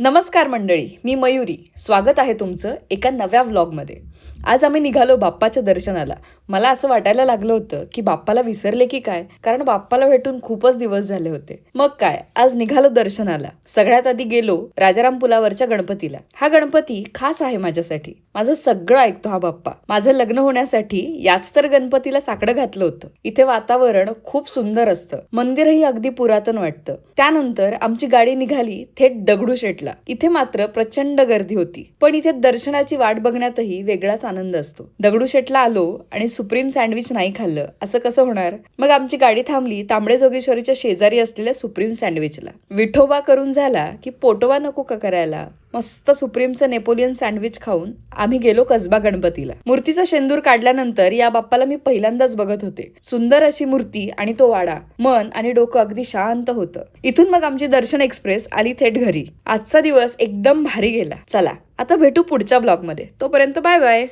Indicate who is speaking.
Speaker 1: नमस्कार मंडळी, मी मयुरी. स्वागत आहे तुमचं एका नव्या व्लॉगमध्ये. आज आम्ही निघालो बाप्पाच्या दर्शनाला. मला असं वाटायला लागलं होतं की बाप्पाला विसरले की काय, कारण बाप्पाला भेटून खूपच दिवस झाले होते. मग काय, आज निघालो दर्शनाला. सगळ्यात आधी गेलो राजाराम पुलावरच्या गणपतीला. हा गणपती खास आहे माझ्यासाठी. माझं सगळं ऐकतो हा बाप्पा. माझं लग्न होण्यासाठी याच तर गणपतीला साकडं घातलं होतं. इथे वातावरण खूप सुंदर असतं. मंदिरही अगदी पुरातन वाटतं. त्यानंतर आमची गाडी निघाली थेट दगडूशेठला. इथे मात्र प्रचंड गर्दी होती, पण इथे दर्शनाची वाट बघण्यातही वेगळाच आनंद असतो. दगडूशेठला आलो आणि सुप्रीम सँडविच नाही खाल्लं असं कसं होणार. मग आमची गाडी थांबली तांबडे जोगेश्वरीच्या शेजारी असलेल्या सुप्रीम सँडविचला. विठोबा करून झाला की पोटोबा नको का करायला. मस्त सुप्रीमचं नेपोलियन सँडविच खाऊन आम्ही गेलो कसबा गणपतीला. मूर्तीचा शेंदूर काढल्यानंतर या बाप्पाला मी पहिल्यांदाच बघत होते. सुंदर अशी मूर्ती आणि तो वाडा. मन आणि डोकं अगदी शांत होतं. इथून मग आमची दर्शन एक्सप्रेस आली थेट घरी. आजचा दिवस एकदम भारी गेला. चला आता भेटू पुढच्या ब्लॉगमध्ये. तोपर्यंत बाय बाय.